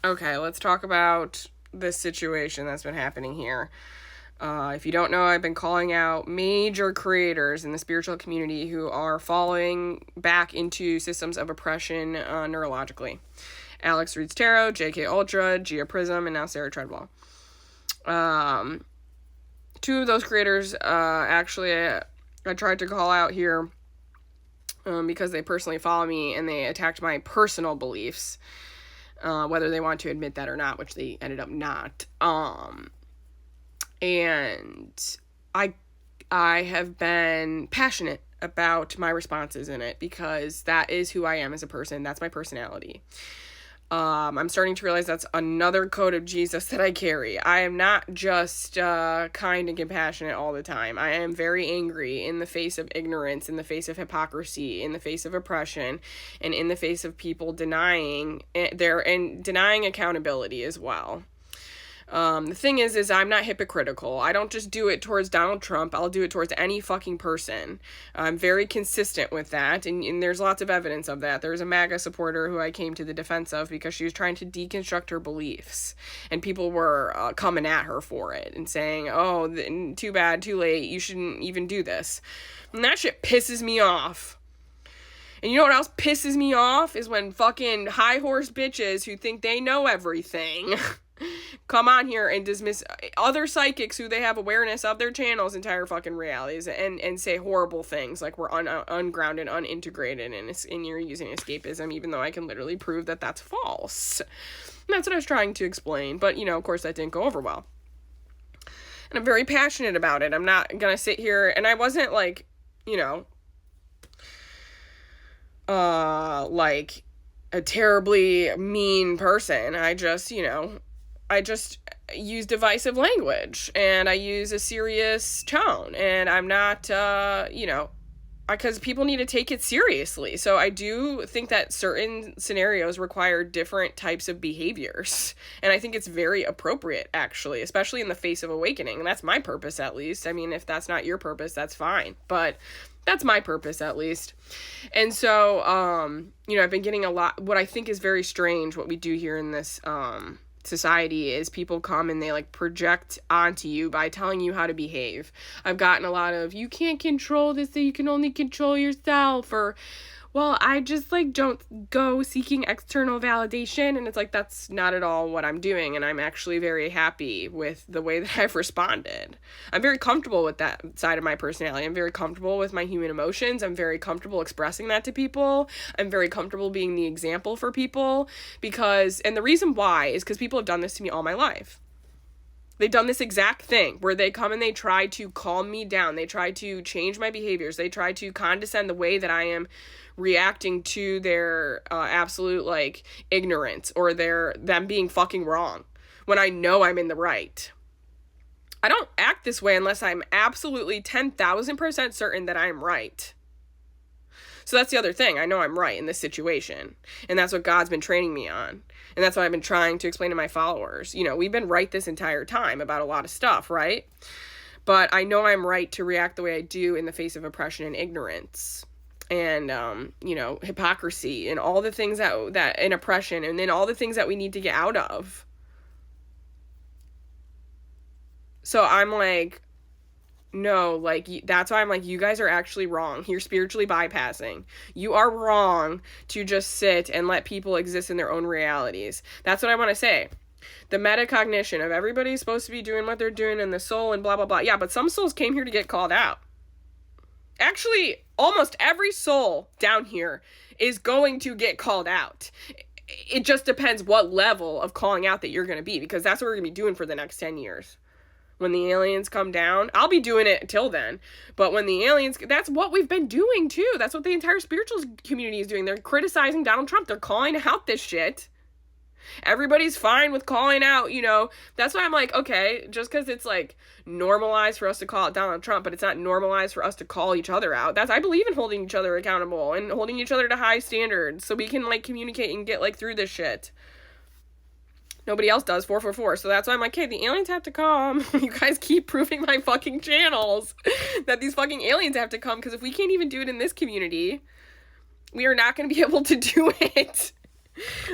Okay, let's talk about this situation that's been happening here. If you don't know, I've been calling out major creators in the spiritual community who are falling back into systems of oppression neurologically. Alex Reads Tarot, JK Ultra, Gia Prism, and now Sarah Treadwell. Two of those creators, I tried to call out here because they personally follow me and they attacked my personal beliefs, whether they want to admit that or not, which they ended up not. And I have been passionate about my responses in it because that is who I am as a person. That's my personality. I'm starting to realize that's another code of Jesus that I carry. I am not just kind and compassionate all the time. I am very angry in the face of ignorance, in the face of hypocrisy, in the face of oppression, and in the face of people denying denying accountability as well. The thing is I'm not hypocritical. I don't just do it towards Donald Trump. I'll do it towards any fucking person. I'm very consistent with that, and there's lots of evidence of that. There's a MAGA supporter who I came to the defense of because she was trying to deconstruct her beliefs, and people were coming at her for it and saying, oh, too bad, too late, you shouldn't even do this. And that shit pisses me off. And you know what else pisses me off is when fucking high horse bitches who think they know everything come on here and dismiss other psychics who they have awareness of their channel's entire fucking realities and say horrible things like we're ungrounded, unintegrated, and you're using escapism, even though I can literally prove that that's false. And that's what I was trying to explain. But, of course, that didn't go over well. And I'm very passionate about it. I'm not going to sit here, and I wasn't like a terribly mean person. I just use divisive language, and I use a serious tone, and I'm not, because people need to take it seriously. So I do think that certain scenarios require different types of behaviors, and I think it's very appropriate, actually, especially in the face of awakening, and that's my purpose, at least. I mean, if that's not your purpose, that's fine, but that's my purpose, at least. And so, I've been getting a lot, what I think is very strange, what we do here in this, society is people come and they project onto you by telling you how to behave. I've gotten a lot of, you can't control this, that you can only control yourself, or, well, I just don't go seeking external validation. And it's that's not at all what I'm doing. And I'm actually very happy with the way that I've responded. I'm very comfortable with that side of my personality. I'm very comfortable with my human emotions. I'm very comfortable expressing that to people. I'm very comfortable being the example for people and the reason why is because people have done this to me all my life. They've done this exact thing where they come and they try to calm me down. They try to change my behaviors. They try to condescend the way that I am reacting to their absolute ignorance or them being fucking wrong when I know I'm in the right. I don't act this way unless I'm absolutely 10,000% certain that I'm right. So that's the other thing. I know I'm right in this situation. And that's what God's been training me on. And that's what I've been trying to explain to my followers. We've been right this entire time about a lot of stuff, right? But I know I'm right to react the way I do in the face of oppression and ignorance. And, hypocrisy and all the things that and oppression, and then all the things that we need to get out of. So I'm no, that's why I'm you guys are actually wrong. You're spiritually bypassing. You are wrong to just sit and let people exist in their own realities. That's what I want to say. The metacognition of everybody's supposed to be doing what they're doing in the soul and blah, blah, blah. Yeah, but some souls came here to get called out. Actually, almost every soul down here is going to get called out. It just depends what level of calling out that you're going to be, because that's what we're going to be doing for the next 10 years. When the aliens come down, I'll be doing it until then. But when the aliens, that's what we've been doing too. That's what the entire spiritual community is doing. They're criticizing Donald Trump. They're calling out this shit. Everybody's fine with calling out, That's why I'm okay, just because it's normalized for us to call out Donald Trump, but it's not normalized for us to call each other out. I believe in holding each other accountable and holding each other to high standards so we can communicate and get through this shit. Nobody else does, 444. So that's why I'm hey, the aliens have to come. You guys keep proving my fucking channels that these fucking aliens have to come, because if we can't even do it in this community, we are not going to be able to do it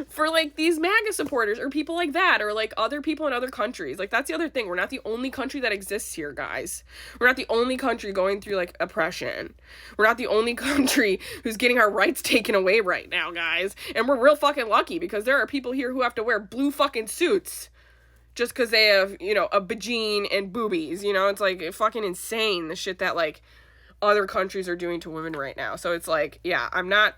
for like these MAGA supporters or people like that, or like other people in other countries. Like, that's the other thing. We're not the only country that exists here, guys. We're not the only country going through like oppression. We're not the only country who's getting our rights taken away right now, guys. And we're real fucking lucky because there are people here who have to wear blue fucking suits just because they have, you know, a vagine and boobies. You know, it's like fucking insane, the shit that like other countries are doing to women right now. So it's like, yeah, I'm not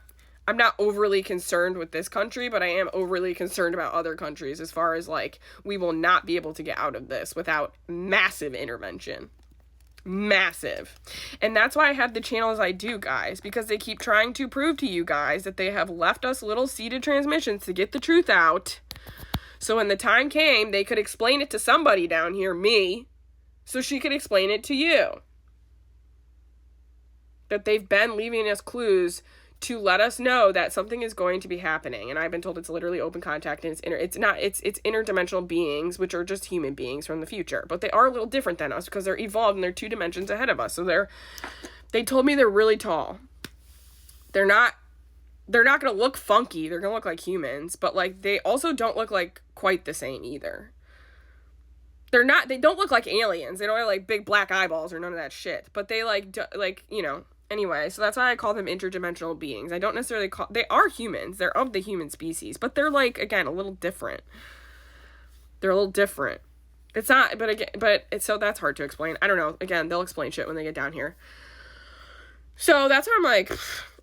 overly concerned with this country, but I am overly concerned about other countries as far as like, we will not be able to get out of this without massive intervention. Massive. And that's why I have the channels I do, guys, because they keep trying to prove to you guys that they have left us little seeded transmissions to get the truth out. So when the time came, they could explain it to somebody down here, me, so she could explain it to you. That they've been leaving us clues to let us know that something is going to be happening. And I've been told it's literally open contact, and it's interdimensional beings, which are just human beings from the future. But they are a little different than us because they're evolved and they're 2 dimensions ahead of us. So they told me they're really tall. They're not going to look funky. They're going to look like humans, but like they also don't look like quite the same either. They don't look like aliens. They don't have like big black eyeballs or none of that shit, but they you know, anyway, so that's why I call them interdimensional beings. I don't necessarily they are humans. They're of the human species, but they're like, again, a little different. They're a little different. It's not, so that's hard to explain. I don't know. Again, they'll explain shit when they get down here. So that's why I'm like,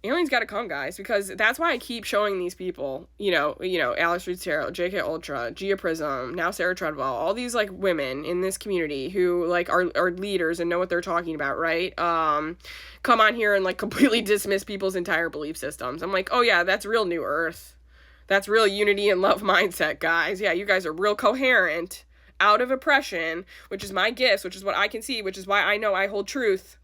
aliens gotta come, guys, because that's why I keep showing these people, you know, Alex Reed Tarot, JK Ultra, Gia Prism, now Sarah Treadwell, all these like women in this community who like are leaders and know what they're talking about, right? Come on here and like completely dismiss people's entire belief systems. I'm like, oh yeah, that's real New Earth. That's real unity and love mindset, guys. Yeah, you guys are real coherent, out of oppression, which is my gifts, which is what I can see, which is why I know I hold truth.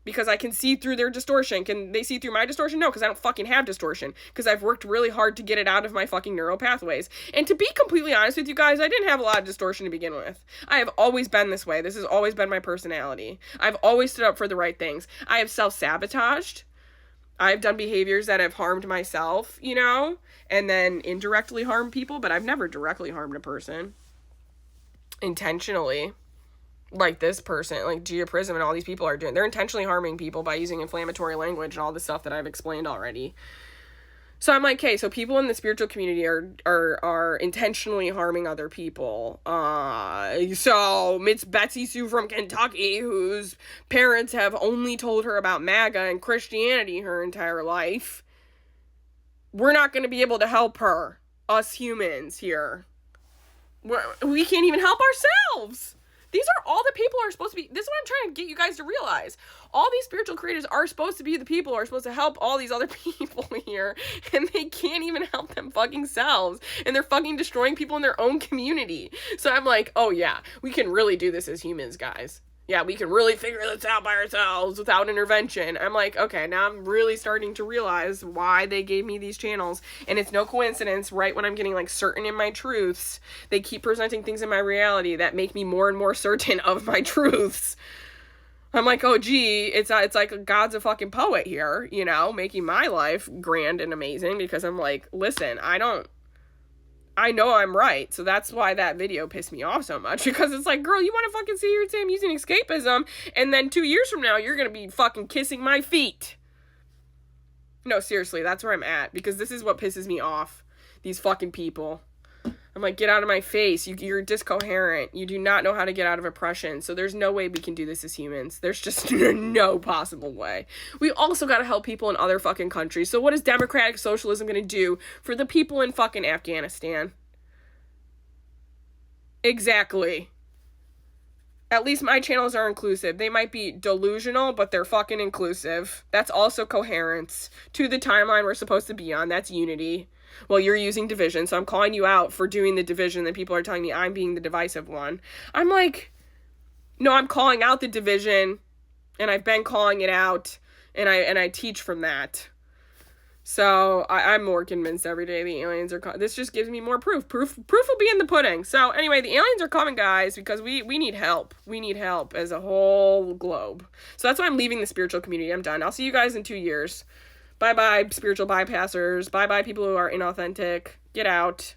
Because I can see through their distortion. Can they see through my distortion? No, because I don't fucking have distortion. Because I've worked really hard to get it out of my fucking neural pathways. And to be completely honest with you guys, I didn't have a lot of distortion to begin with. I have always been this way. This has always been my personality. I've always stood up for the right things. I have self-sabotaged. I've done behaviors that have harmed myself, you know, and then indirectly harmed people, but I've never directly harmed a person. Intentionally. Like this person, like Gia Prism and all these people are doing. They're intentionally harming people by using inflammatory language and all the stuff that I've explained already. So I'm like, okay, so people in the spiritual community are intentionally harming other people. So Miss Betsy Sue from Kentucky, whose parents have only told her about MAGA and Christianity her entire life, we're not going to be able to help her, us humans here. We can't even help ourselves. These are all the people who are supposed to be, this is what I'm trying to get you guys to realize. All these spiritual creators are supposed to be the people who are supposed to help all these other people here, and they can't even help them fucking selves, and they're fucking destroying people in their own community. So I'm like, oh yeah, we can really do this as humans, guys. Yeah, we can really figure this out by ourselves without intervention. I'm like, okay, now I'm really starting to realize why they gave me these channels. And it's no coincidence, right when I'm getting like certain in my truths, they keep presenting things in my reality that make me more and more certain of my truths. I'm like, oh gee, it's like God's a fucking poet here, you know, making my life grand and amazing, because I'm like, listen, I know I'm right. So that's why that video pissed me off so much, because it's like, girl, you want to fucking sit here and say I'm using escapism, and then 2 years from now, you're going to be fucking kissing my feet. No, seriously, that's where I'm at, because this is what pisses me off. These fucking people. I'm like, get out of my face. You're discoherent. You do not know how to get out of oppression. So there's no way we can do this as humans. There's just no possible way. We also got to help people in other fucking countries. So what is democratic socialism going to do for the people in fucking Afghanistan? Exactly. At least my channels are inclusive. They might be delusional, but they're fucking inclusive. That's also coherence to the timeline we're supposed to be on. That's unity. Well, you're using division, so I'm calling you out for doing the division, and people are telling me I'm being the divisive one. I'm like, no, I'm calling out the division, and I've been calling it out, and I teach from that. So I'm more convinced every day the aliens are this just gives me more proof. Proof will be in the pudding. So anyway, the aliens are coming, guys, because we need help. We need help as a whole globe. So that's why I'm leaving the spiritual community. I'm done. I'll see you guys in 2 years. Bye bye, spiritual bypassers. Bye bye, people who are inauthentic. Get out.